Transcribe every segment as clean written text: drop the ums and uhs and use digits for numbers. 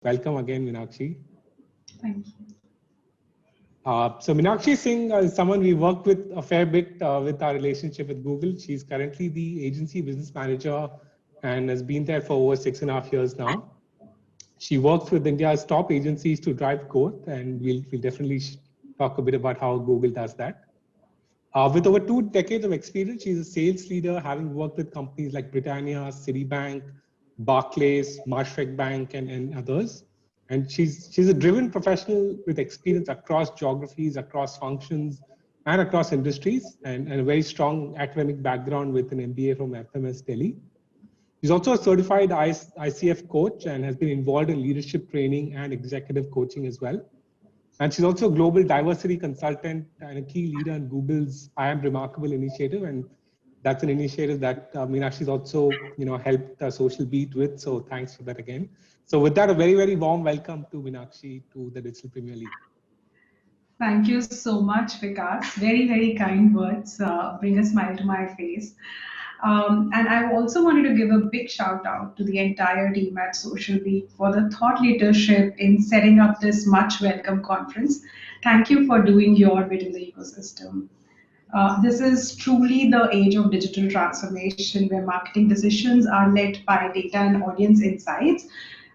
Welcome again, Meenakshi. Thank you. So Meenakshi Singh is someone we worked with a fair bit with our relationship with Google. She's currently the agency business manager and has been there for over 6.5 years now. She works with India's top agencies to drive growth, and we'll definitely talk a bit about how Google does that. With over 2 decades of experience, she's a sales leader, having worked with companies like Britannia, Citibank, Barclays, Marshfield Bank, and others. And she's a driven professional with experience across geographies, across functions, and across industries, and a very strong academic background with an MBA from FMS Delhi. She's also a certified ICF coach and has been involved in leadership training and executive coaching as well. And she's also a global diversity consultant and a key leader in Google's I Am Remarkable initiative. And that's an initiative that Meenakshi's also helped Social Beat with. So thanks for that again. So with that, a very, very warm welcome to Meenakshi to the Digital Premier League. Thank you so much, Vikas. Very, very kind words. Bring a smile to my face. And I also wanted to give a big shout out to the entire team at Social Week for the thought leadership in setting up this much welcome conference. Thank you for doing your bit in the ecosystem. This is truly the age of digital transformation where marketing decisions are led by data and audience insights.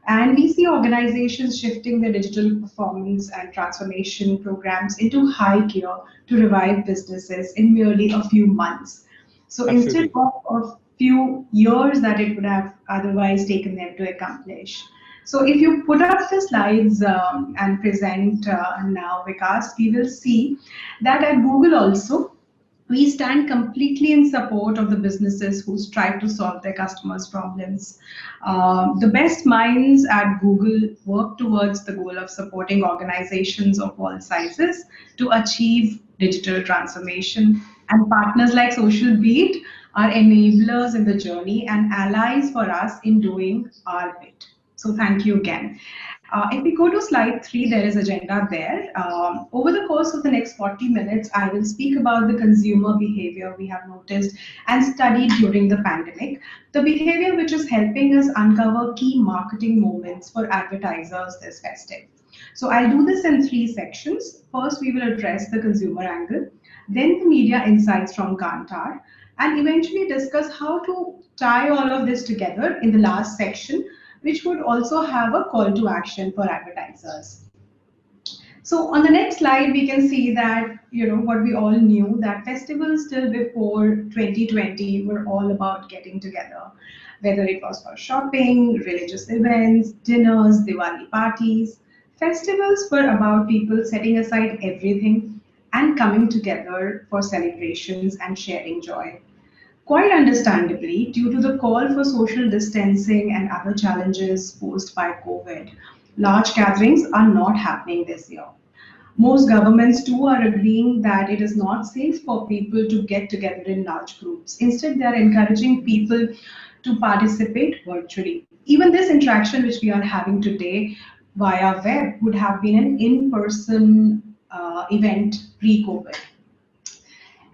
And we see organizations shifting their digital performance and transformation programs into high gear to revive businesses in merely a few months. So instead of a few years that it would have otherwise taken them to accomplish. So if you put up the slides and present now, Vikas, we will see that at Google also, we stand completely in support of the businesses who strive to solve their customers' problems. The best minds at Google work towards the goal of supporting organizations of all sizes to achieve digital transformation. And partners like Social Beat are enablers in the journey and allies for us in doing our bit. So thank you again. If we go to slide 3, there is agenda there. Over the course of the next 40 minutes, I will speak about the consumer behavior we have noticed and studied during the pandemic, the behavior which is helping us uncover key marketing moments for advertisers this festive. So I'll do this in 3 sections. First, we will address the consumer angle, then the media insights from Kantar, and eventually discuss how to tie all of this together in the last section, which would also have a call to action for advertisers. So on the next slide, we can see that, what we all knew, that festivals still before 2020 were all about getting together, whether it was for shopping, religious events, dinners, Diwali parties. Festivals were about people setting aside everything and coming together for celebrations and sharing joy. Quite understandably, due to the call for social distancing and other challenges posed by COVID, large gatherings are not happening this year. Most governments too are agreeing that it is not safe for people to get together in large groups. Instead, they are encouraging people to participate virtually. Even this interaction which we are having today via web would have been an in-person event pre-COVID.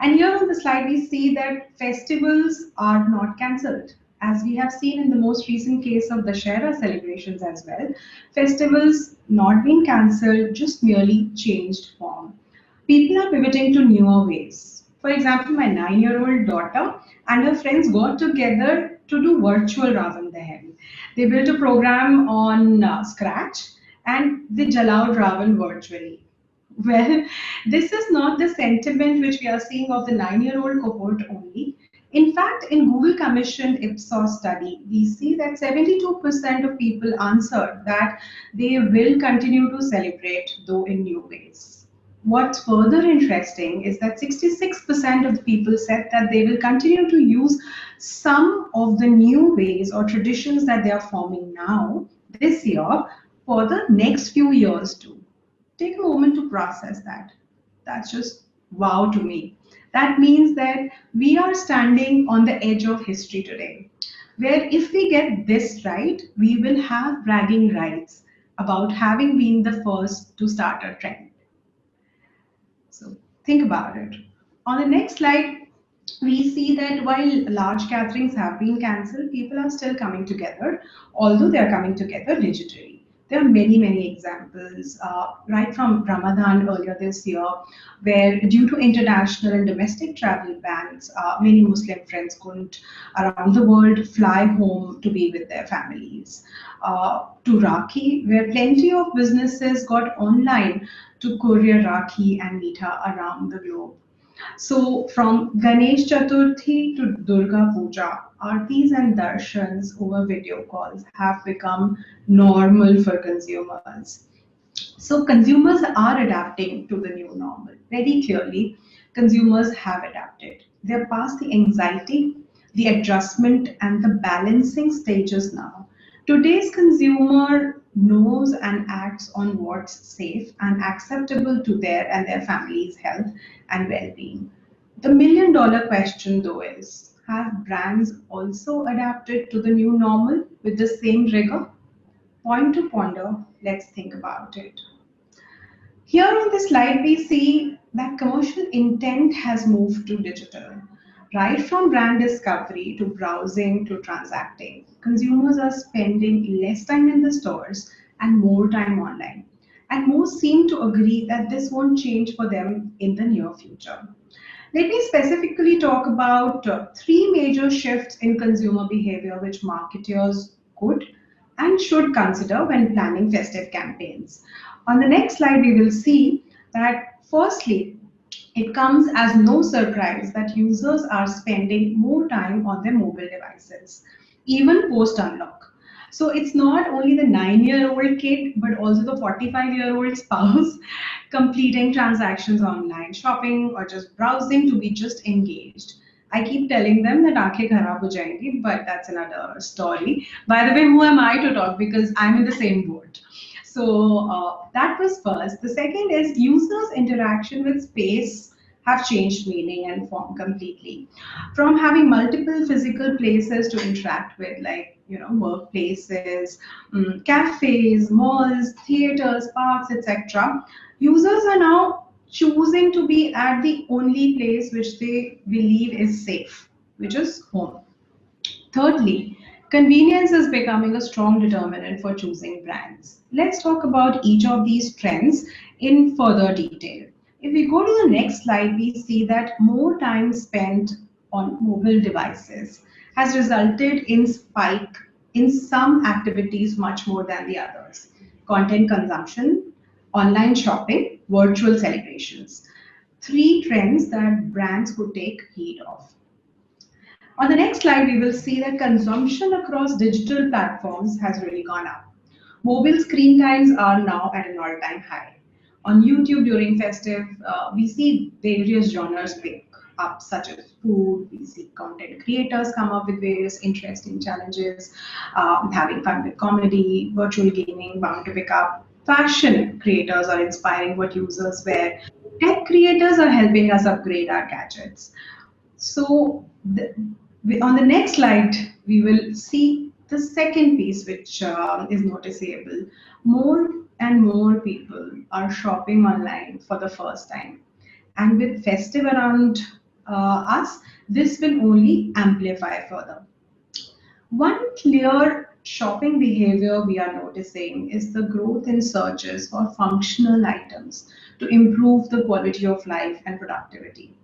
And here on the slide, we see that festivals are not cancelled. As we have seen in the most recent case of the Dussehra celebrations as well, festivals not being cancelled, just merely changed form. People are pivoting to newer ways. For example, my 9-year-old daughter and her friends got together to do virtual Ravan Dahan. They built a program on Scratch and they allowed Ravan virtually. Well, this is not the sentiment which we are seeing of the 9-year-old cohort only. In fact, in Google commissioned Ipsos study, we see that 72% of people answered that they will continue to celebrate, though in new ways. What's further interesting is that 66% of the people said that they will continue to use some of the new ways or traditions that they are forming now, this year, for the next few years too. Take a moment to process that. That's just wow to me. That means that we are standing on the edge of history today, where if we get this right, we will have bragging rights about having been the first to start a trend. So think about it. On the next slide, we see that while large gatherings have been cancelled, people are still coming together, although they are coming together digitally. There are many, many examples, right from Ramadan earlier this year, where due to international and domestic travel bans, many Muslim friends couldn't around the world fly home to be with their families. To Rakhi, where plenty of businesses got online to courier Rakhi and Meetha around the globe. So from Ganesh Chaturthi to Durga Puja, aartis and darshans over video calls have become normal for consumers. So consumers are adapting to the new normal. Very clearly, consumers have adapted. They're past the anxiety, the adjustment, and the balancing stages now. Today's consumer knows and acts on what's safe and acceptable to their and their family's health and well-being. The million dollar question though is, have brands also adapted to the new normal with the same rigor? Point to ponder, let's think about it. Here on this slide, we see that commercial intent has moved to digital. Right from brand discovery to browsing to transacting, consumers are spending less time in the stores and more time online. And most seem to agree that this won't change for them in the near future. Let me specifically talk about three major shifts in consumer behavior which marketers could and should consider when planning festive campaigns. On the next slide, we will see that firstly, it comes as no surprise that users are spending more time on their mobile devices, even post unlock. So it's not only the 9-year-old kid, but also the 45-year-old spouse completing transactions online, shopping, or just browsing to be just engaged. I keep telling them that aankhein kharab ho jayengi, but that's another story. By the way, who am I to talk? Because I'm in the same boat. So that was first. The second is users' interaction with space have changed meaning and form completely. From having multiple physical places to interact with, like workplaces, cafes, malls, theaters, parks, etc., users are now choosing to be at the only place which they believe is safe, which is home. Thirdly, convenience is becoming a strong determinant for choosing brands. Let's talk about each of these trends in further detail. If we go to the next slide, we see that more time spent on mobile devices has resulted in spike in some activities much more than the others. Content consumption, online shopping, virtual celebrations. Three trends that brands could take heed of. On the next slide, we will see that consumption across digital platforms has really gone up. Mobile screen times are now at an all-time high. On YouTube during festive, we see various genres pick up, such as food. We see content creators come up with various interesting challenges, having fun with comedy, virtual gaming bound to pick up. Fashion creators are inspiring what users wear. Tech creators are helping us upgrade our gadgets. So on the next slide, we will see the second piece which is noticeable. More and more people are shopping online for the first time. And with festive around us, this will only amplify further. One clear shopping behavior we are noticing is the growth in searches for functional items to improve the quality of life and productivity.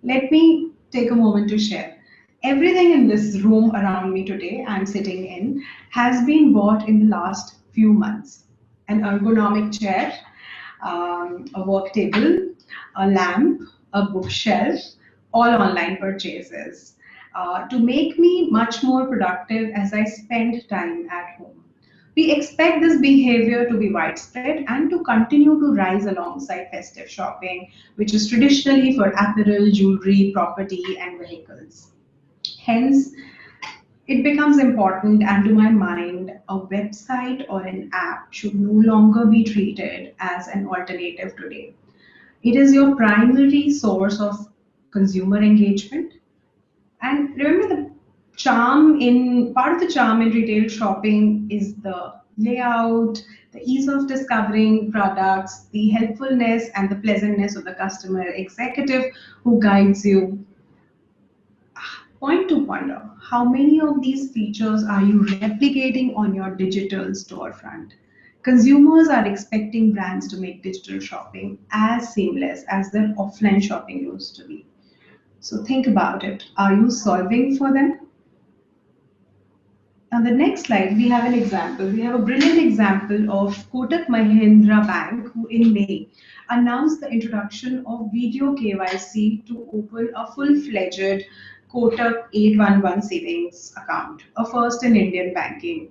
Let me take a moment to share. Everything in this room around me today, I'm sitting in, has been bought in the last few months. An ergonomic chair, a work table, a lamp, a bookshelf, all online purchases to make me much more productive as I spend time at home. We expect this behavior to be widespread and to continue to rise alongside festive shopping, which is traditionally for apparel, jewelry, property, and vehicles. Hence, it becomes important, and to my mind, a website or an app should no longer be treated as an alternative today. It is your primary source of consumer engagement. And remember, the charm in part of the charm in retail shopping is the layout, the ease of discovering products, the helpfulness and the pleasantness of the customer executive who guides you. Point to ponder, how many of these features are you replicating on your digital storefront? Consumers are expecting brands to make digital shopping as seamless as their offline shopping used to be. So think about it. Are you solving for them? On the next slide, we have an example. We have a brilliant example of Kotak Mahindra Bank, who in May announced the introduction of video KYC to open a full-fledged Kotak 811 savings account, a first in Indian banking.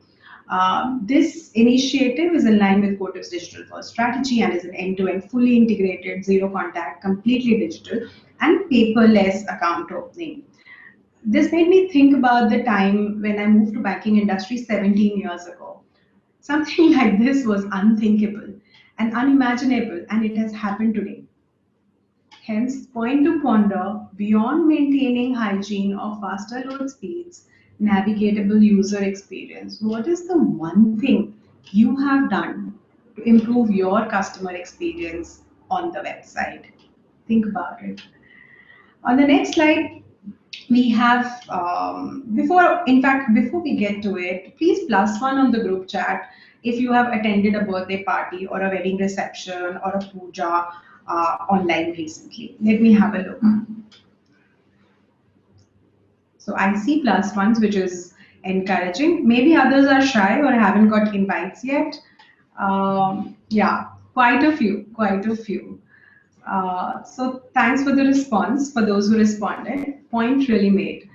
This initiative is in line with Kotak's digital first strategy and is an end-to-end, fully integrated, zero contact, completely digital, and paperless account opening. This made me think about the time when I moved to banking industry 17 years ago. Something like this was unthinkable and unimaginable, and it has happened today. Hence, point to ponder, beyond maintaining hygiene or faster load speeds, navigatable user experience, what is the one thing you have done to improve your customer experience on the website? Think about it. On the next slide, we have before we get to it, please plus one on the group chat if you have attended a birthday party or a wedding reception or a puja online recently. Let me have a look. So I see plus ones, which is encouraging. Maybe others are shy or haven't got invites yet. Yeah, quite a few, quite a few. So thanks for the response, for those who responded. Point really made.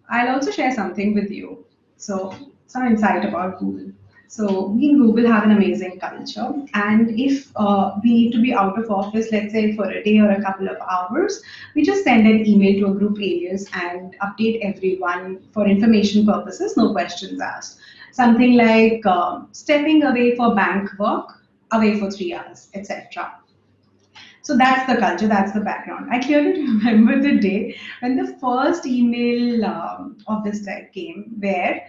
I'll also share something with you. So some insight about Google. So we in Google have an amazing culture, and if we need to be out of office, let's say for a day or a couple of hours, we just send an email to a group alias and update everyone for information purposes, no questions asked. Something like stepping away for bank work, away for 3 hours, etc. So that's the culture, that's the background. I clearly remember the day when the first email of this type came, where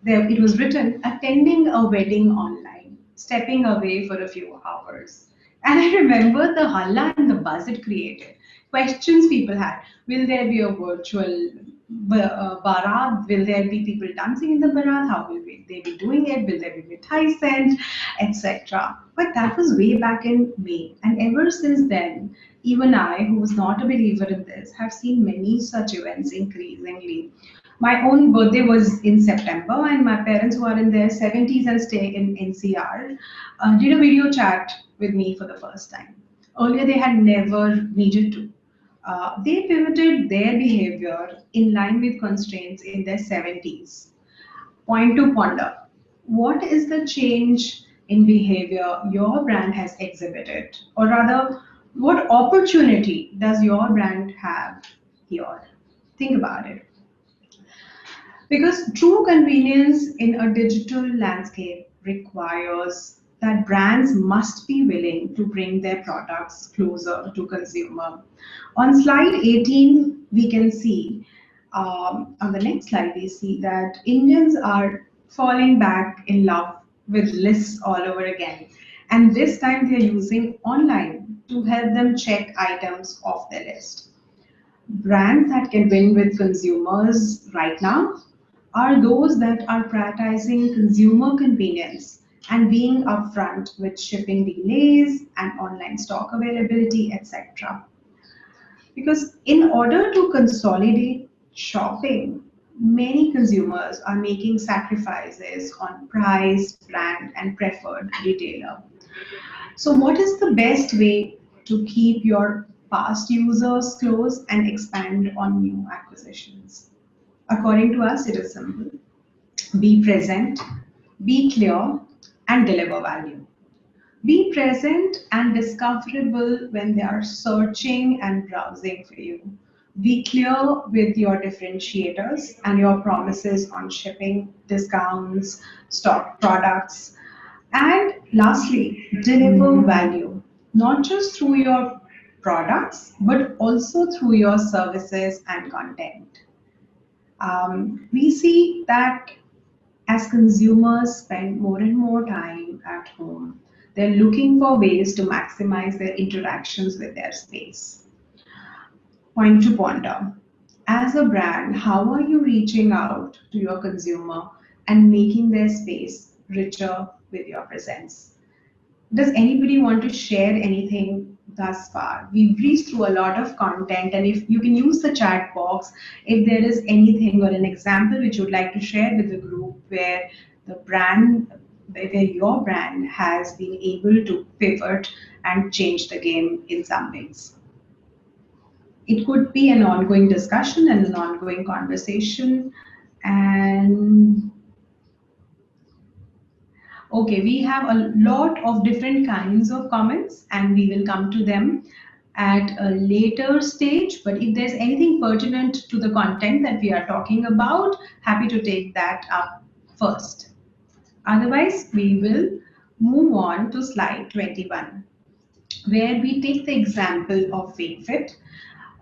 it was written, attending a wedding online, stepping away for a few hours. And I remember the halla and the buzz it created. Questions people had: will there be a virtual Bharat? Will there be people dancing in the Bharat? How will they be doing it? Will there be mithai sent, etc.? But that was way back in May. And ever since then, even I, who was not a believer in this, have seen many such events increasingly. My own birthday was in September, and my parents, who are in their 70s and stay in NCR, did a video chat with me for the first time. Earlier, they had never needed to. They pivoted their behavior in line with constraints in their 70s. Point to ponder. What is the change in behavior your brand has exhibited? Or rather, what opportunity does your brand have here? Think about it. Because true convenience in a digital landscape requires that brands must be willing to bring their products closer to consumer. On slide 18, we can see, on the next slide, we see that Indians are falling back in love with lists all over again. And this time they're using online to help them check items off their list. Brands that can win with consumers right now are those that are prioritizing consumer convenience and being upfront with shipping delays and online stock availability, etc. Because in order to consolidate shopping, many consumers are making sacrifices on price, brand, and preferred retailer. So, what is the best way to keep your past users close and expand on new acquisitions? According to us, it is simple: be present, be clear, and deliver value. Be present and discoverable when they are searching and browsing for you. Be clear with your differentiators and your promises on shipping, discounts, stock products. And lastly, deliver value, not just through your products, but also through your services and content. We see that as consumers spend more and more time at home, they're looking for ways to maximize their interactions with their space. Point to ponder. As a brand, how are you reaching out to your consumer and making their space richer with your presence. Does anybody want to share anything thus far? We've reached through a lot of content, and if you can use the chat box, if there is anything or an example which you'd like to share with the group where the brand, where your brand has been able to pivot and change the game in some ways. It could be an ongoing discussion and an ongoing conversation. And okay, we have a lot of different kinds of comments and we will come to them at a later stage. But if there's anything pertinent to the content that we are talking about, happy to take that up first. Otherwise, we will move on to slide 21, where we take the example of WakeFit.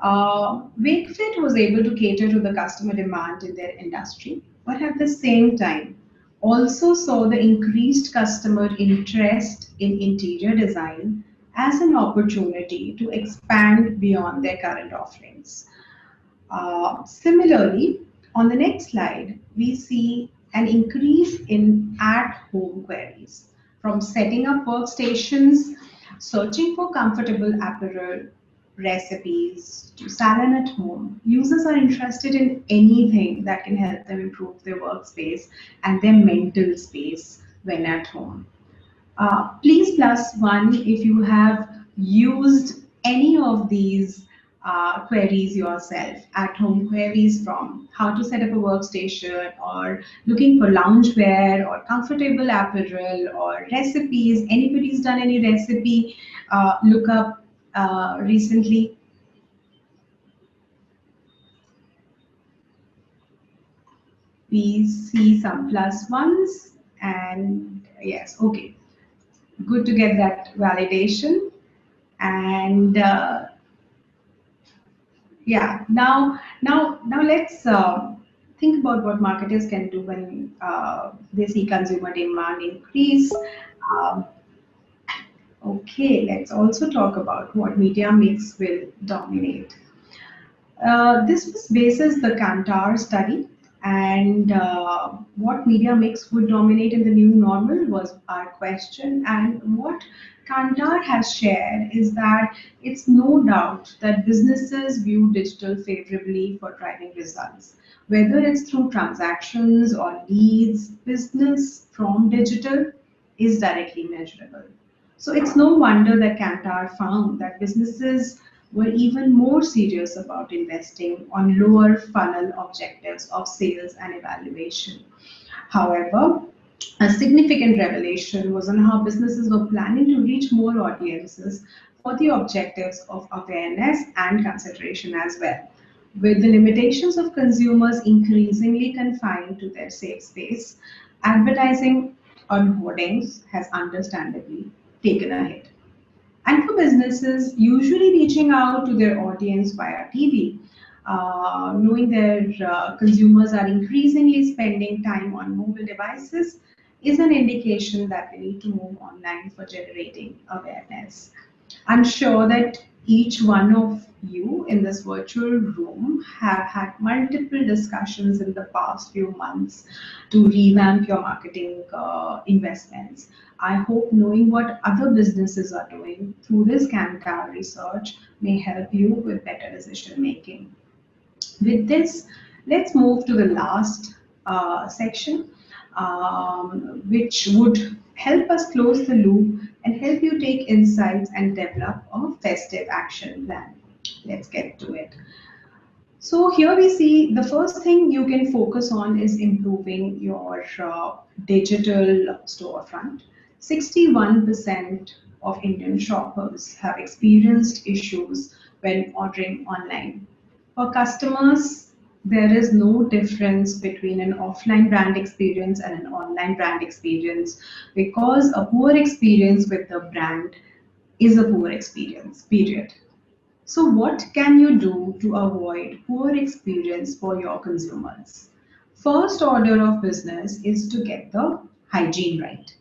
WakeFit was able to cater to the customer demand in their industry, but at the same time, also saw the increased customer interest in interior design as an opportunity to expand beyond their current offerings. Similarly, on the next slide, we see an increase in at-home queries from setting up workstations, searching for comfortable apparel, recipes to salon at home. Users are interested in anything that can help them improve their workspace and their mental space when at home. Please plus one if you have used any of these queries yourself, at home queries from how to set up a workstation or looking for loungewear or comfortable apparel or recipes. Anybody's done any recipe lookup recently? We see some plus ones and yes, okay. Good to get that validation. And yeah, now let's think about what marketers can do when they see consumer demand increase. Um, okay, let's also talk about what media mix will dominate. This was basis the Kantar study, and what media mix would dominate in the new normal was our question. And what Kantar has shared is that it's no doubt that businesses view digital favorably for driving results. Whether it's through transactions or leads, business from digital is directly measurable. So it's no wonder that Kantar found that businesses were even more serious about investing on lower funnel objectives of sales and evaluation. However, a significant revelation was on how businesses were planning to reach more audiences for the objectives of awareness and consideration as well. With the limitations of consumers increasingly confined to their safe space, advertising on hoardings has understandably taken a hit. And for businesses, usually reaching out to their audience via TV, knowing their consumers are increasingly spending time on mobile devices, is an indication that they need to move online for generating awareness. I'm sure that each one of you in this virtual room have had multiple discussions in the past few months to revamp your marketing investments. I hope knowing what other businesses are doing through this Kantar research may help you with better decision making. With this, let's move to the last section, which would help us close the loop and help you take insights and develop a festive action plan. Let's get to it. So here we see the first thing you can focus on is improving your digital storefront. 61% of Indian shoppers have experienced issues when ordering online. For customers, there is no difference between an offline brand experience and an online brand experience because a poor experience with the brand is a poor experience, period. So what can you do to avoid poor experience for your consumers? First order of business is to get the hygiene right.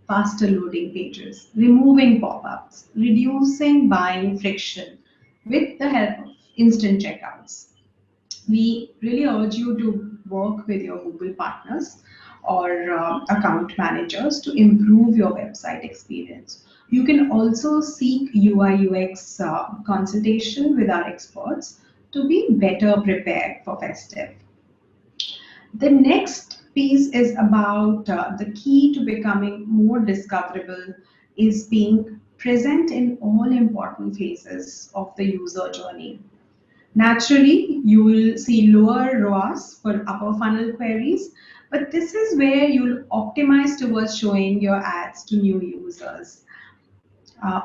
Faster loading pages, removing pop-ups, reducing buying friction with the help of instant checkouts. We really urge you to work with your Google partners or account managers to improve your website experience. You can also seek UI UX consultation with our experts to be better prepared for festive. The next piece is about the key to becoming more discoverable is being present in all important phases of the user journey. Naturally, you will see lower ROAS for upper funnel queries, but this is where you'll optimize towards showing your ads to new users,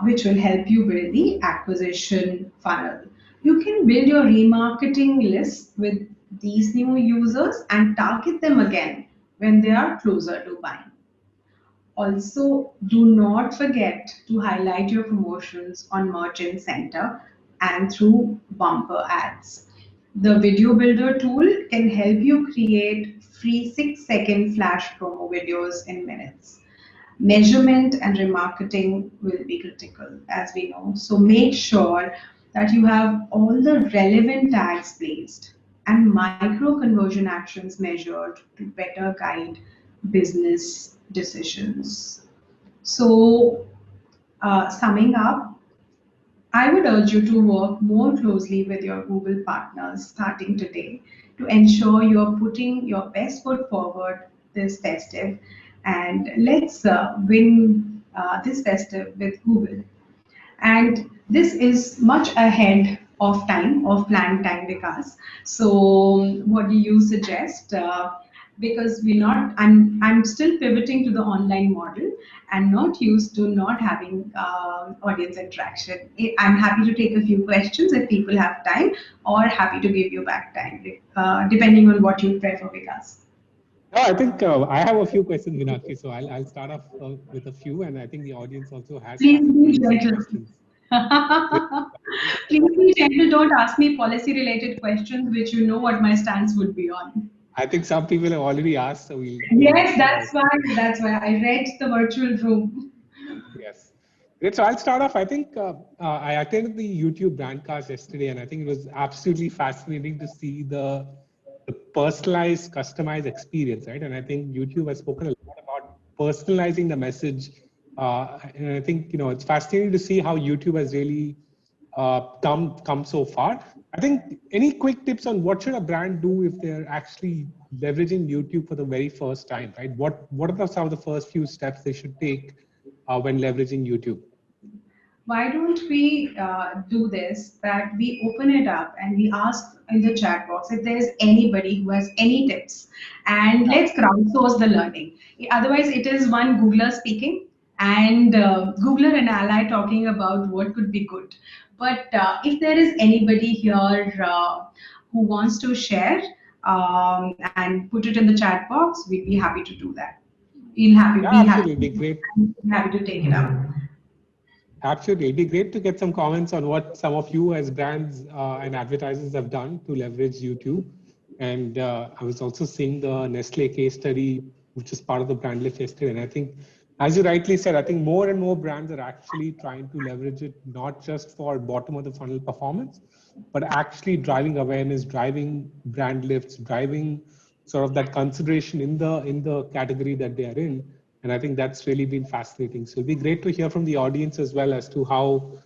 which will help you build the acquisition funnel. You can build your remarketing list with these new users and target them again when they are closer to buying. Also, do not forget to highlight your promotions on Merchant Center and through bumper ads. The Video Builder tool can help you create free 6-second flash promo videos in minutes. Measurement and remarketing will be critical, as we know. So make sure that you have all the relevant tags placed and micro conversion actions measured to better guide business decisions. So, summing up, I would urge you to work more closely with your Google partners starting today to ensure you're putting your best foot forward this festive. And let's win this festive with Google. And this is much ahead of time, of planned time, Vikas. So, what do you suggest? Because I'm still pivoting to the online model and not used to not having audience interaction. I'm happy to take a few questions if people have time, or happy to give you back time, depending on what you prefer, Vikas. No, I think I have a few questions, Meenakshi. So I'll start off with a few, and I think the audience also has Please be some gentle. questions. Please be gentle. Don't ask me policy-related questions, which you know what my stance would be on. I think some people have already asked, so we'll. Yes, that's why. That's why I read the virtual room. Yes. Great. So I'll start off. I think I attended the YouTube Brandcast yesterday, and I think it was absolutely fascinating to see the personalized, customized experience, right? And I think YouTube has spoken a lot about personalizing the message. And I think, it's fascinating to see how YouTube has really come so far. I think any quick tips on what should a brand do if they're actually leveraging YouTube for the very first time, right? What are some of the first few steps they should take when leveraging YouTube? Why don't we do this, that we open it up and we ask in the chat box if there's anybody who has any tips, and let's crowdsource the learning. Otherwise, it is one Googler speaking and Googler and ally talking about what could be good. But if there is anybody here who wants to share and put it in the chat box, we'd be happy to do that. Absolutely, be great. Happy to take it up. Absolutely. It'd be great to get some comments on what some of you as brands and advertisers have done to leverage YouTube. And I was also seeing the Nestle case study, which is part of the brand lift yesterday. And I think, as you rightly said, I think more and more brands are actually trying to leverage it, not just for bottom of the funnel performance, but actually driving awareness, driving brand lifts, driving sort of that consideration in the category that they are in. And I think that's really been fascinating. So it'd be great to hear from the audience as well as to how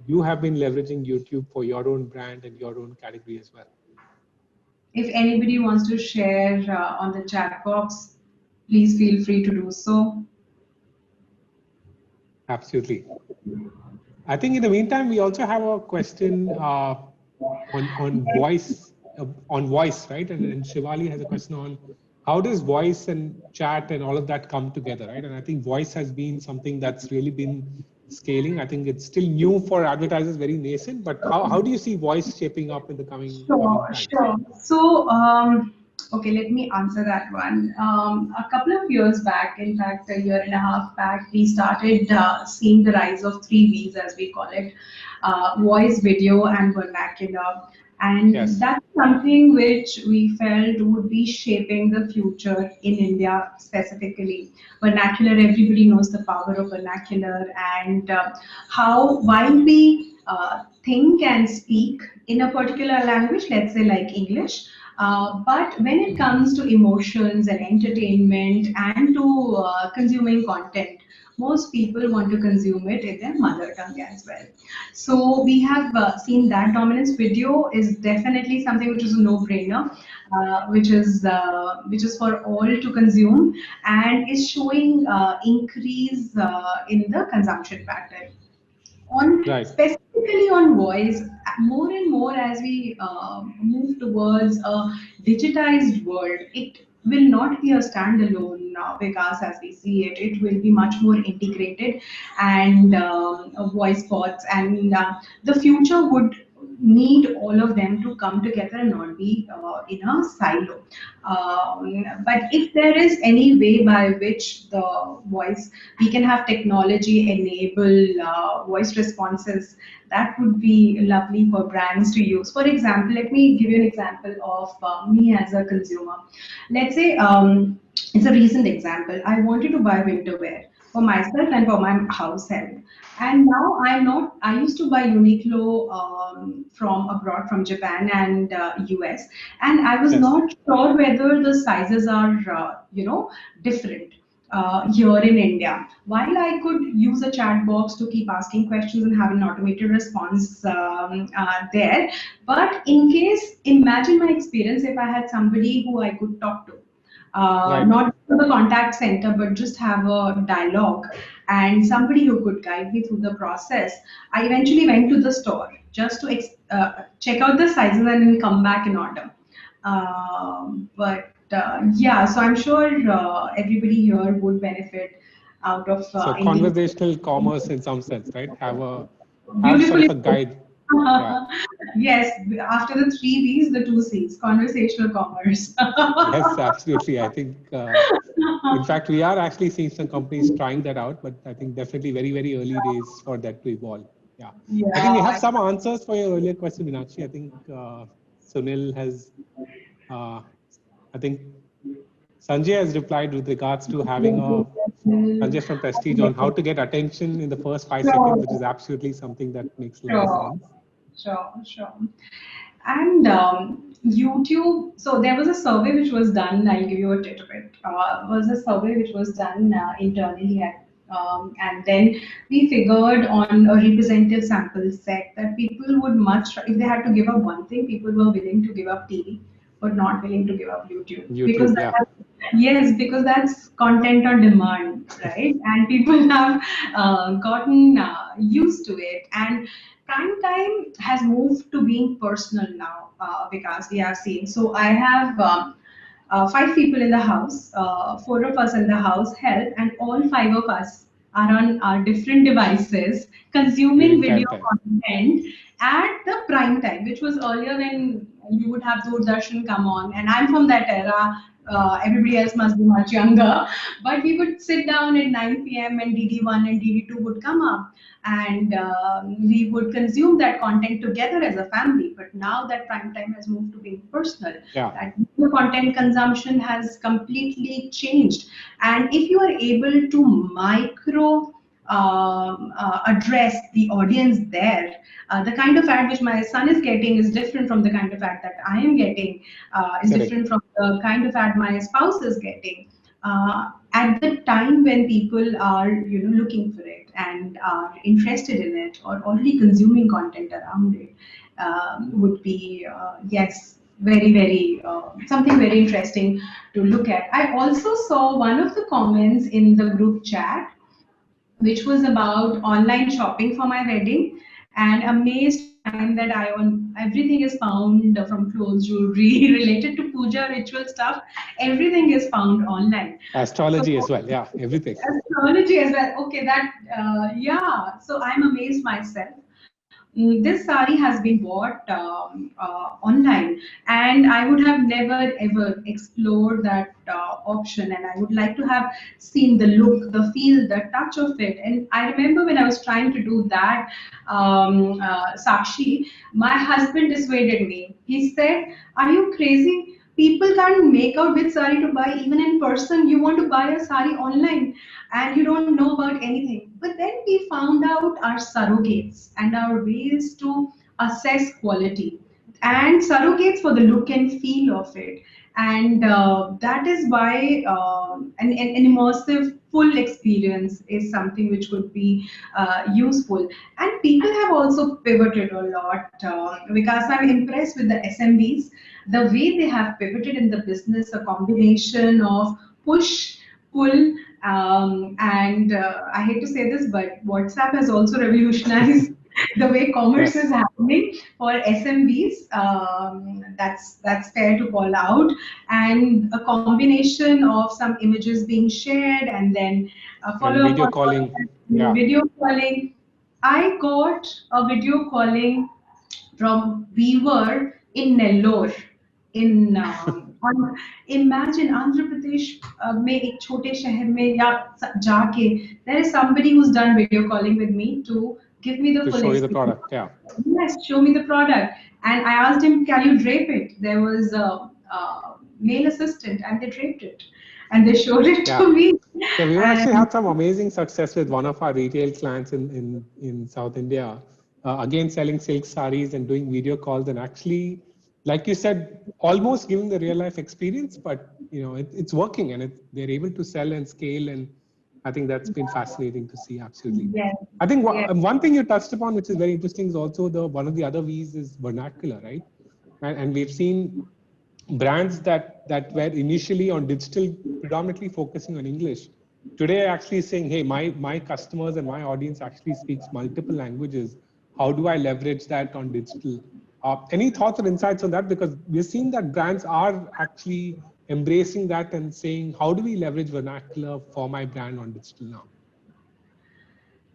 you have been leveraging YouTube for your own brand and your own category as well. If anybody wants to share on the chat box, please feel free to do so. Absolutely. I think in the meantime, we also have a question on voice, right? And Shivali has a question on how does voice and chat and all of that come together, right? And I think voice has been something that's really been scaling. I think it's still new for advertisers, very nascent, but how do you see voice shaping up in the coming times? Sure. So, okay, let me answer that one. A couple of years back, in fact, a year and a half back, we started seeing the rise of 3Vs, as we call it, voice, video, and vernacular. And yes, that's something which we felt would be shaping the future in India specifically. Vernacular, everybody knows the power of vernacular, and how while we think and speak in a particular language, let's say like English, But when it comes to emotions and entertainment and to consuming content, most people want to consume it in their mother tongue as well. So we have seen that dominance. Video is definitely something which is a no-brainer, which is for all to consume and is showing increase in the consumption pattern. On Right. specifically on voice, more and more as we move towards a digitized world, it will not be a standalone Vikas as we see it. It will be much more integrated and voice bots, and the future would need all of them to come together and not be in a silo. But if there is any way by which the voice, we can have technology enable voice responses, that would be lovely for brands to use. For example, let me give you an example of me as a consumer. Let's say it's a recent example. I wanted to buy winter wear for myself and for my house help. And now I'm not, I used to buy Uniqlo from abroad, from Japan and US, and I was Yes. not sure whether the sizes are, different here in India. While I could use a chat box to keep asking questions and have an automated response there, but in case, imagine my experience if I had somebody who I could talk to, Right. not to the contact center, but just have a dialogue and somebody who could guide me through the process. I eventually went to the store just to check out the sizes and then come back and order. But yeah, so I'm sure everybody here would benefit out of So engaging. conversational commerce in some sense, right? Have sort Beautifully of a put. guide. Yeah. Yes, after the three B's, the two C's, conversational commerce. Yes, absolutely. I think, in fact, we are actually seeing some companies trying that out, but I think definitely very, very early days for that to evolve. Yeah. I think we have Yeah. some answers for your earlier question, Meenakshi. I think Sunil has, I think Sanjay has replied with regards to having a Sanjay from Prestige on how to get attention in the first 5 seconds, which is absolutely something that makes a lot of Sure, sense. sure. And YouTube, so there was a survey which was done, I'll give you a tidbit. Was a survey which was done internally and then we figured on a representative sample set that people would much, if they had to give up one thing, people were willing to give up TV, but not willing to give up YouTube. Because YouTube, yeah. yes, because that's content on demand, right? And people have gotten used to it. And prime time has moved to being personal now, because we have seen. So I have five people in the house, four of us in the house help, and all five of us are on our different devices consuming During video prime time. content at the prime time, which was earlier when you would have Doordarshan come on. And I'm from that era. Everybody else must be much younger. But we would sit down at 9 p.m. and DD1 and DD2 would come up. And we would consume that content together as a family. But now that prime time has moved to being personal, Yeah. that the content consumption has completely changed. And if you are able to micro address the audience there, the kind of ad which my son is getting is different from the kind of ad that I am getting, is Correct. different from the kind of ad my spouse is getting. At the time when people are, looking for it and are interested in it or already consuming content around it, would be yes, very very something very interesting to look at. I also saw one of the comments in the group chat which was about online shopping for my wedding, and amazed to find that I on everything is found from clothes, jewelry related to puja ritual stuff. Everything is found online. So Astrology as well. Yeah. Everything. astrology as well. Okay, that yeah. So I'm amazed myself. This sari has been bought online, and I would have never ever explored that option. And I would like to have seen the look, the feel, the touch of it. And I remember when I was trying to do that, Sakshi, my husband dissuaded me. He said, "Are you crazy? People can't make out which sari to buy even in person. You want to buy a sari online and you don't know about anything." But then we found out our surrogates and our ways to assess quality. and surrogates for the look and feel of it. And that is why an immersive full experience is something which would be useful. And people have also pivoted a lot, because I'm impressed with the SMBs, the way they have pivoted in the business, a combination of push, pull, and I hate to say this, but WhatsApp has also revolutionized the way commerce is Yes. happening for SMBs. That's fair to call out, and a combination of some images being shared and then a And follow up video on calling. Yeah. video calling. I got a video calling from we were in Nellore in on imagine Andhra Pradesh में एक छोटे शहर में या जाके there is somebody who's done video calling with me to give me the To full show you the experience. product. Yeah. Yes, show me the product. And I asked him, can you drape it? There was a male assistant and they draped it. And they showed it Yeah. to me. Yeah, we've actually And had some amazing success with one of our retail clients in South India. Again, selling silk saris and doing video calls, and actually, like you said, almost giving the real life experience. But it's working, and they're able to sell and scale. And I think that's been fascinating to see. Absolutely. yes, I think yes. one thing you touched upon, which is very interesting, is also one of the other V's is vernacular, right? And we've seen brands that were initially on digital, predominantly focusing on English, today are actually saying, hey, my customers and my audience actually speaks multiple languages. How do I leverage that on digital? Any thoughts or insights on that? Because we're seeing that brands are actually embracing that and saying, how do we leverage vernacular for my brand on digital now?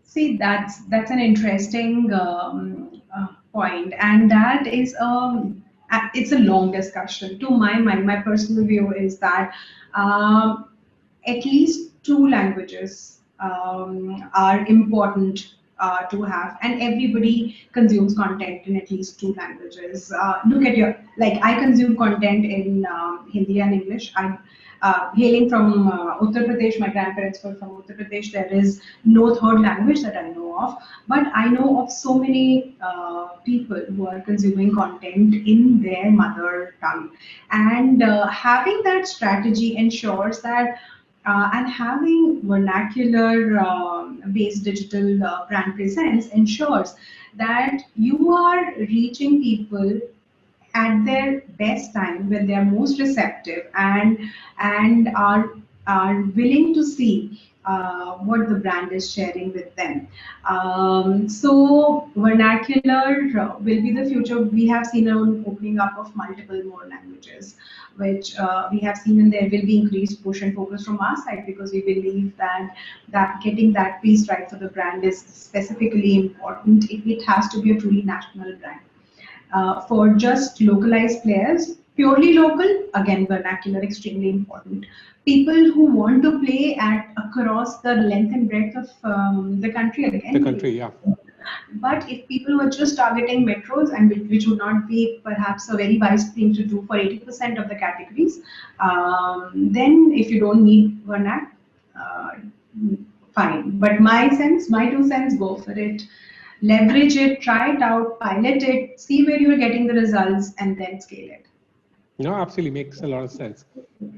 See, that's an interesting point, and that is it's a long discussion. To my mind, my personal view is that at least two languages are important to have, and everybody consumes content in at least two languages. Look at your like I consume content in Hindi and English. I hailing from Uttar Pradesh, my grandparents were from Uttar Pradesh. There is no third language that I know of, but I know of so many people who are consuming content in their mother tongue, and having that strategy ensures that. And having vernacular based digital brand presence ensures that you are reaching people at their best time when they are most receptive and are willing to see what the brand is sharing with them. So vernacular will be the future. We have seen an opening up of multiple more languages, which we have seen, and there will be increased push and focus from our side because we believe that getting that piece right for the brand is specifically important. It has to be a truly national brand. For just localized players, purely local, again, vernacular extremely important. People who want to play at across the length and breadth of the country, The again. country, yeah. But if people were just targeting metros, and which would not be perhaps a very wise thing to do for 80% of the categories, then if you don't need vernac, uh, fine. But my 2 cents, go for it. Leverage it, try it out, pilot it, see where you're getting the results, and then scale it. No, absolutely makes a lot of sense.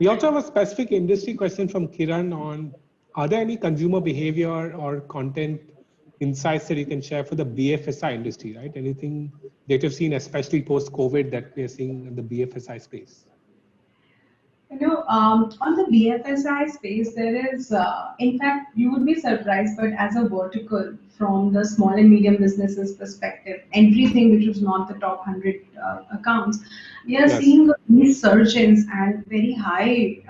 We also have a specific industry question from Kiran on, are there any consumer behavior or content insights that you can share for the BFSI industry, right? Anything that you've seen, especially post-COVID, that we're seeing in the BFSI space? On the BFSI space, there is, in fact, you would be surprised, but as a vertical from the small and medium businesses perspective, everything which is not the top 100 accounts, we are Yes. seeing a resurgence and very high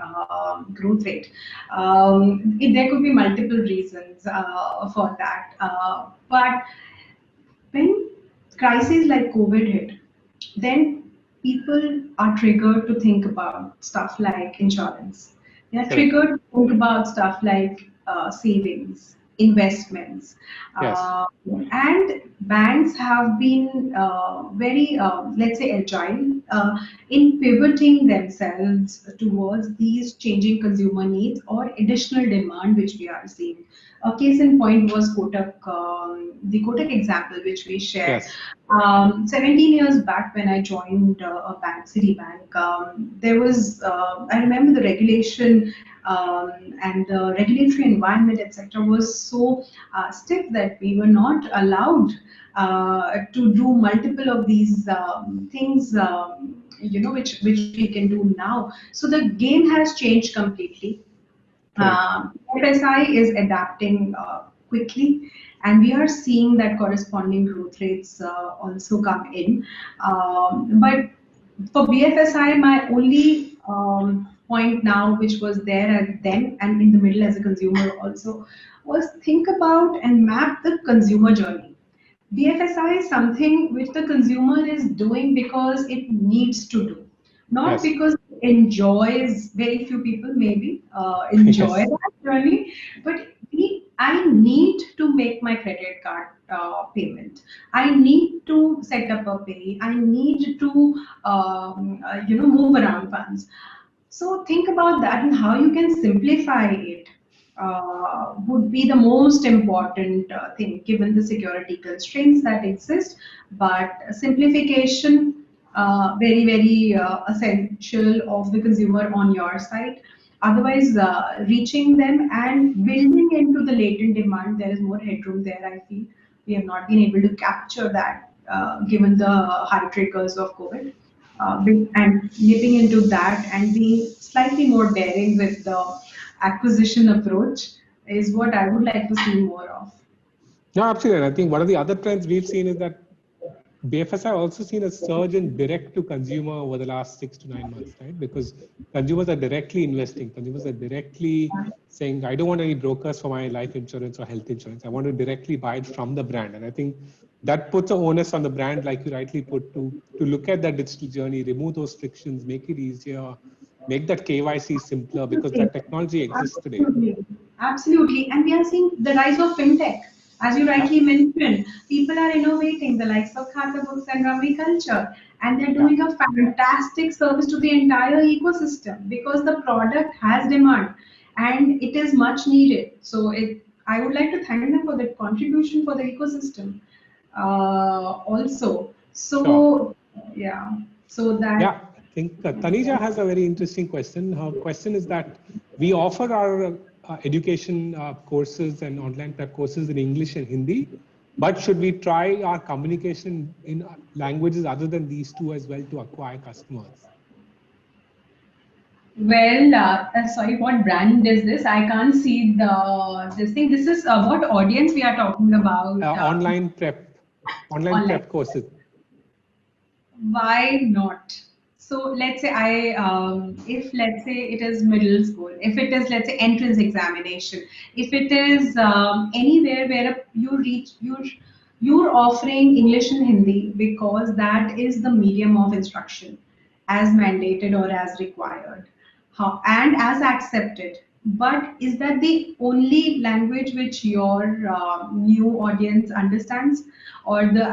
growth rate. There could be multiple reasons for that. But when crises like COVID hit, then people are triggered to think about stuff like insurance. They are Correct. triggered to think about stuff like savings. investments. Yes. And banks have been very, let's say, agile in pivoting themselves towards these changing consumer needs or additional demand which we are seeing. A case in point was Kotak, the Kotak example which we shared. Yes. 17 years back when I joined a bank, Citibank, there was, I remember the regulation and the regulatory environment, etc., was so stiff that we were not allowed to do multiple of these things, which we can do now. So the game has changed completely. Correct. FSI is adapting quickly, and we are seeing that corresponding growth rates also come in. But for BFSI, my only point now, which was there then and in the middle as a consumer also, was think about and map the consumer journey. BFSI is something which the consumer is doing because it needs to do, not Yes. because it enjoys. Very few people maybe enjoy Yes. that journey, but I need to make my credit card payment. I need to set up a pay. I need to move around funds. So think about that and how you can simplify it would be the most important thing given the security constraints that exist. But simplification, very, very essential of the consumer on your side. Otherwise, reaching them and building into the latent demand, there is more headroom there, I feel. We have not been able to capture that given the high triggers of COVID. And nipping into that and being slightly more daring with the acquisition approach is what I would like to see more of. No, absolutely. And I think one of the other trends we've seen is that BFSI also seen a surge in direct to consumer over the last 6 to 9 months, right? Because consumers are directly investing. Consumers are directly saying, I don't want any brokers for my life insurance or health insurance. I want to directly buy it from the brand. And I think that puts an onus on the brand, like you rightly put, to look at that digital journey, remove those frictions, make it easier, make that KYC simpler, because Absolutely. that technology exists today. Absolutely. Absolutely. And we are seeing the rise of fintech. As you Yeah. rightly mentioned, people are innovating, the likes of Khata Books and Rummy Culture, and they're Yeah. doing a fantastic service to the entire ecosystem because the product has demand and it is much needed. So I would like to thank them for that contribution for the ecosystem also. Sure. So, yeah. So Yeah, that I think Tanisha has a very interesting question. Her question is that we offer our education courses and online prep courses in English and Hindi, but should we try our communication in languages other than these two as well to acquire customers? Well, sorry, what brand is this? I can't see this thing. This is what audience we are talking about Online prep online. courses. Why not? So let's say if let's say it is middle school, if it is let's say entrance examination, if it is anywhere where you're offering English and Hindi because that is the medium of instruction as mandated or as required and as accepted. But is that the only language which your new audience understands, or the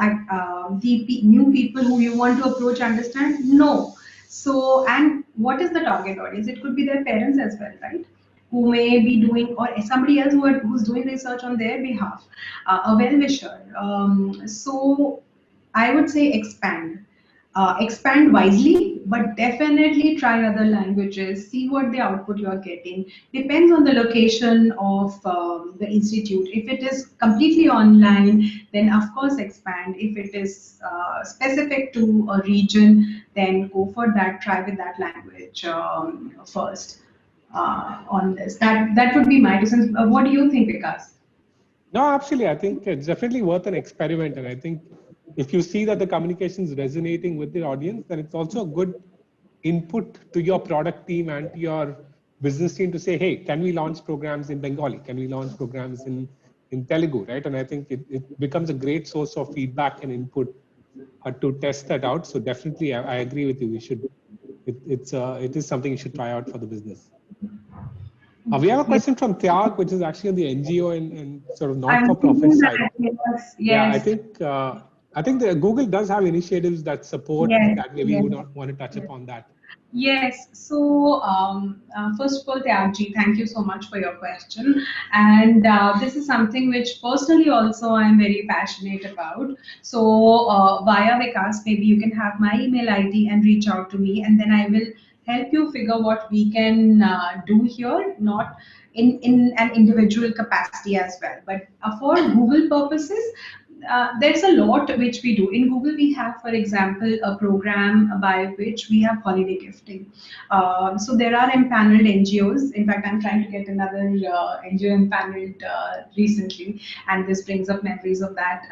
new people who you want to approach understand? No. So, and what is the target audience? It could be their parents as well, right? Who may be doing, or somebody else who's doing research on their behalf, a well-wisher. So, I would say expand. Expand wisely, but definitely try other languages. See what the output you are getting. Depends on the location of the institute. If it is completely online, then of course expand. If it is specific to a region, then go for that. Try with that language first on this. That would be my two cents. What do you think, Vikas? No, absolutely. I think it's definitely worth an experiment. And I think if you see that the communication is resonating with the audience, then it's also a good input to your product team and to your business team to say, hey, can we launch programs in Bengali? Can we launch programs in Telugu, right? And I think it becomes a great source of feedback and input to test that out. So definitely, I agree with you. We should. It is something you should try out for the business. We have a question from Tyag, which is actually on the NGO and sort of I'm not-for-profit thinking side. that, yes, Yeah, yes. I think the Google does have initiatives that support Yes, that. Maybe you yes, would not want to touch yes. upon that. Yes. So, first of all, Tyagji, thank you so much for your question. And this is something which personally also I'm very passionate about. So, via Vikas, maybe you can have my email ID and reach out to me, and then I will help you figure what we can do here, not in an individual capacity as well, but for Google purposes. There's a lot which we do. In Google, we have, for example, a program by which we have holiday gifting. So there are empaneled NGOs. In fact, I'm trying to get another NGO empaneled recently, and this brings up memories of that.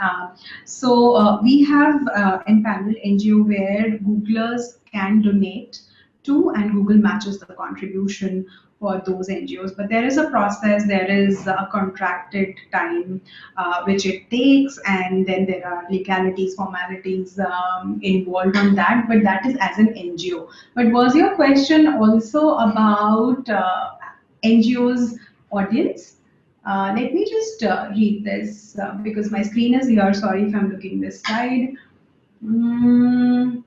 So we have empaneled NGO where Googlers can donate to, and Google matches the contribution for those NGOs. But there is a process, there is a contracted time which it takes, and then there are legalities, formalities involved on that. But that is as an NGO. But was your question also about NGOs audience? Let me just read this because my screen is here. Sorry if I'm looking this side. Mm,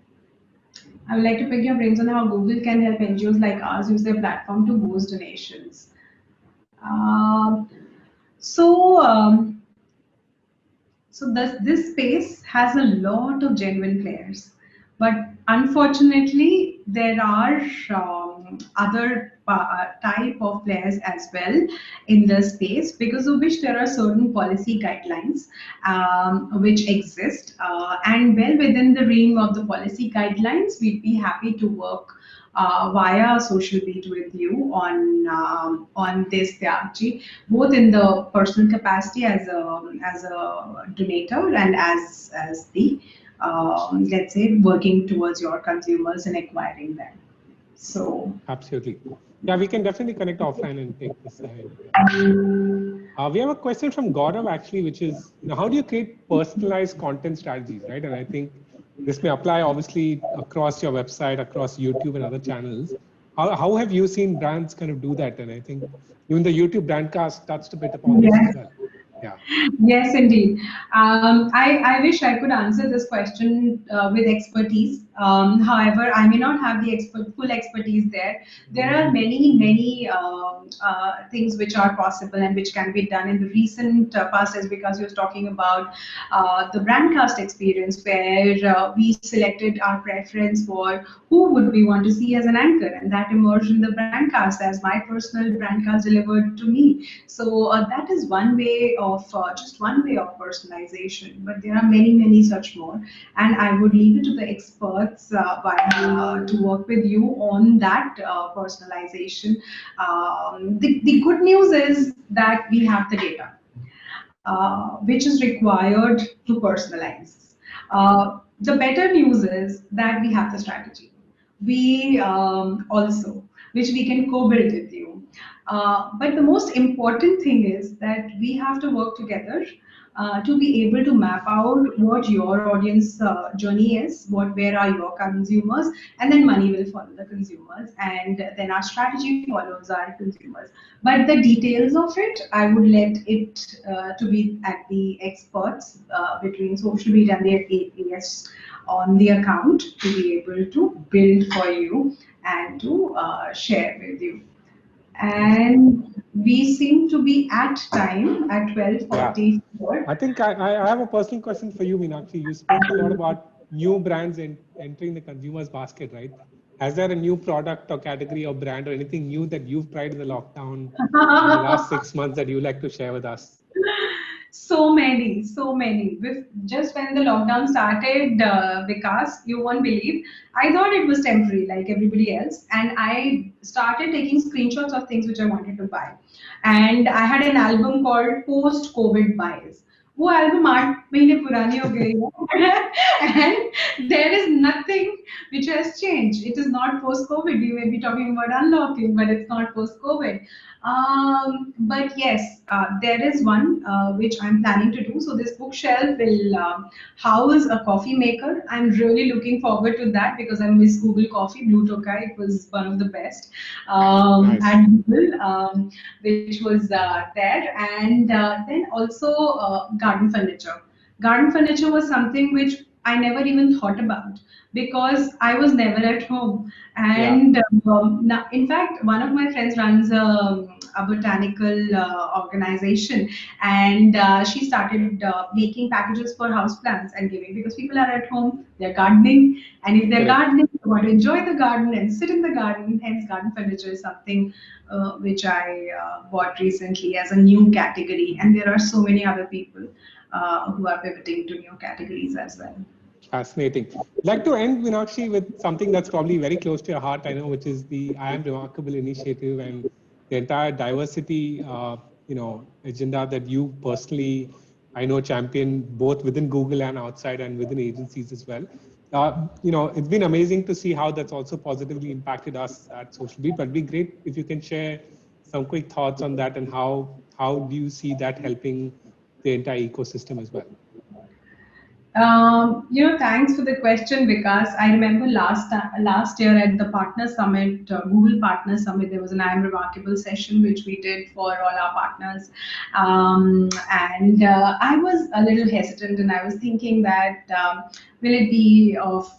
I would like to pick your brains on how Google can help NGOs like ours use their platform to boost donations. Um, so, um, this space has a lot of genuine players, but unfortunately, there are other type of players as well in the space, because of which there are certain policy guidelines which exist, and well within the realm of the policy guidelines, we'd be happy to work via social beat with you on this, Tyagji, both in the personal capacity as a donator and as the let's say working towards your consumers and acquiring them. So absolutely, yeah, we can definitely connect offline and take this ahead. We have a question from Gaurav actually, which is, how do you create personalized content strategies, right? And I think this may apply obviously across your website, across YouTube and other channels. How have you seen brands kind of do that? And I think even the YouTube Brandcast touched a bit upon this as yes. well. Yeah. Yes, indeed. I wish I could answer this question with expertise. However, I may not have the full expertise there. There are many things which are possible and which can be done in the recent past, as because you're talking about the Brandcast experience, where we selected our preference for who would we want to see as an anchor, and that emerged in the Brandcast as my personal Brandcast delivered to me. So that is one way of just one way of personalization, but there are many such more, and I would leave it to the experts to work with you on that personalization. The good news is that we have the data, which is required to personalize. The better news is that we have the strategy. We also, which we can co-build with you. But the most important thing is that we have to work together to be able to map out what your audience journey is, where are your consumers, and then money will follow the consumers, and then our strategy follows our consumers. But the details of it, I would let it to be at the experts between social media and the AS on the account to be able to build for you and to share with you. And we seem to be at time at 12:44. Yeah. I think I have a personal question for you, Meenakshi. You spoke a lot about new brands entering the consumer's basket, right? Has there a new product or category or brand or anything new that you've tried in the lockdown in the last 6 months that you'd like to share with us? So many. Just when the lockdown started, Vikas, you won't believe, I thought it was temporary like everybody else. And I started taking screenshots of things which I wanted to buy. And I had an album called Post COVID Buys. वो album 8 महीने पुरानी हो गई है and there is nothing which has changed. It is not post COVID. We may be talking about unlocking, but it's not post COVID. But yes, there is one which I'm planning to do. So this bookshelf will house a coffee maker. I'm really looking forward to that because I miss Google Coffee, Blue Tokai. It was one of the best Nice. at Google, which was there. And then also garden furniture. Garden furniture was something which I never even thought about because I was never at home. Yeah. And now, in fact, one of my friends runs a botanical organization, and she started making packages for houseplants and giving because people are at home, they're gardening, and if they're Correct. gardening, they want to enjoy the garden and sit in the garden. Hence, garden furniture is something which I bought recently as a new category, and there are so many other people who are pivoting to new categories as well. Fascinating. I'd like to end, Meenakshi, with something that's probably very close to your heart, I know, which is the I Am Remarkable initiative and the entire diversity, agenda that you personally, I know, champion both within Google and outside and within agencies as well. It's been amazing to see how that's also positively impacted us at Social Beat, but it'd be great if you can share some quick thoughts on that and how do you see that helping the entire ecosystem as well? Thanks for the question, Vikas. I remember last year at the Partner Summit, Google Partner Summit, there was an I Am Remarkable session which we did for all our partners, and I was a little hesitant, and I was thinking that will it be of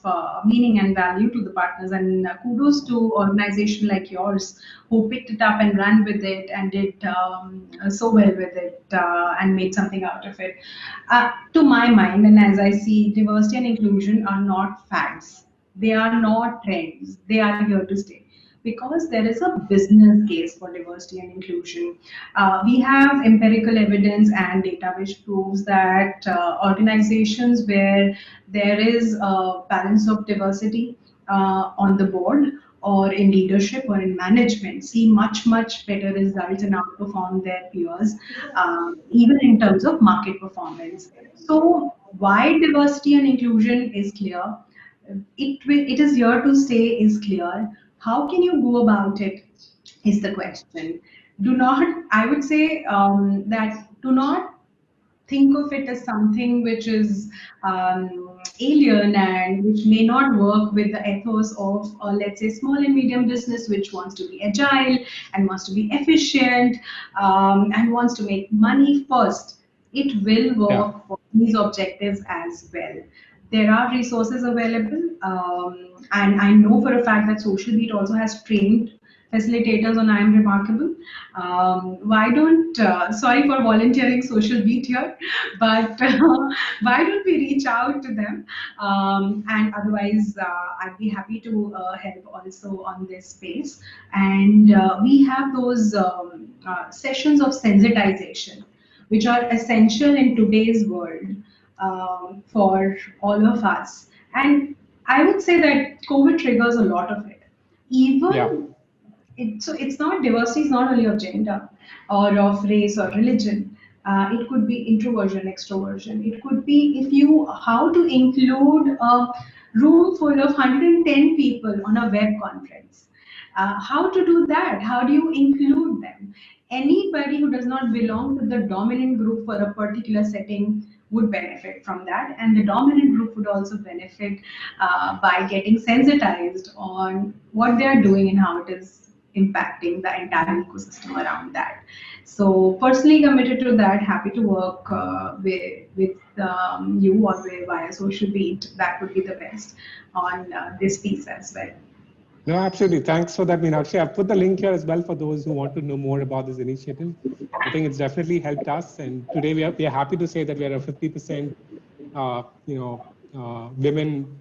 meaning and value to the partners? And kudos to organization like yours who picked it up and ran with it and did so well with it and made something out of it. To my mind, and as I see, diversity and inclusion are not fads. They are not trends. They are here to stay because there is a business case for diversity and inclusion. We have empirical evidence and data which proves that organizations where there is a balance of diversity on the board or in leadership or in management see much better results and outperform their peers, even in terms of market performance. So why diversity and inclusion is clear, it is here to stay is clear. How can you go about it is the question. Do not, I would say that do not think of it as something which is alien and which may not work with the ethos of, let's say, small and medium business, which wants to be agile and wants to be efficient and wants to make money first. It will Yeah. work for these objectives as well. There are resources available, and I know for a fact that Social Beat also has trained facilitators on I Am Remarkable. Why don't, sorry for volunteering Social Beat here, but why don't we reach out to them? And otherwise, I'd be happy to help also on this space. And we have those sessions of sensitization, which are essential in today's world for all of us. And I would say that COVID triggers a lot of it. Yeah. Even so it's not, diversity is not only of gender or of race or religion. It could be introversion, extroversion. It could be if you how to include a room full of 110 people on a web conference. How to do that? How do you include them? Anybody who does not belong to the dominant group for a particular setting would benefit from that, and the dominant group would also benefit by getting sensitized on what they are doing and how it is impacting the entire ecosystem around that. So personally committed to that, happy to work with you or via Social Beat. That would be the best on this piece as well. No, absolutely. Thanks for that, Meenakshi. I've put the link here as well for those who want to know more about this initiative. I think it's definitely helped us. And today we are happy to say that we are a 50% women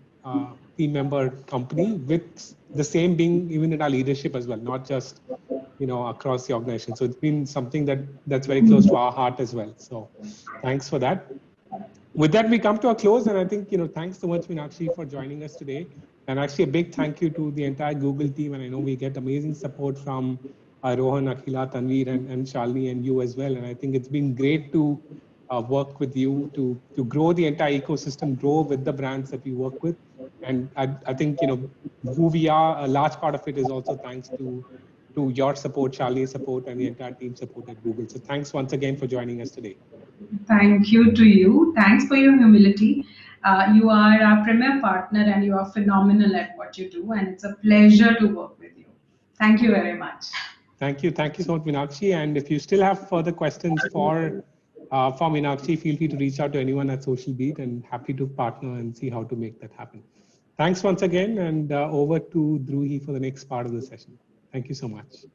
team member company, with the same being even in our leadership as well, not just across the organization. So it's been something that's very close to our heart as well. So thanks for that. With that, we come to a close, and I think thanks so much, Meenakshi, for joining us today. And actually, a big thank you to the entire Google team. And I know we get amazing support from Rohan, Akhila, Tanveer, and Shalini, and you as well. And I think it's been great to work with you to grow the entire ecosystem, grow with the brands that we work with. And I think who we are, a large part of it is also thanks to to your support, Shali's support, and the entire team support at Google. So thanks once again for joining us today. Thank you to you. Thanks for your humility. You are our premier partner and you are phenomenal at what you do. And it's a pleasure to work with you. Thank you very much. Thank you. Thank you so much, Meenakshi. And if you still have further questions for Meenakshi, feel free to reach out to anyone at Social Beat, and happy to partner and see how to make that happen. Thanks once again, and over to Dhruhi for the next part of the session. Thank you so much.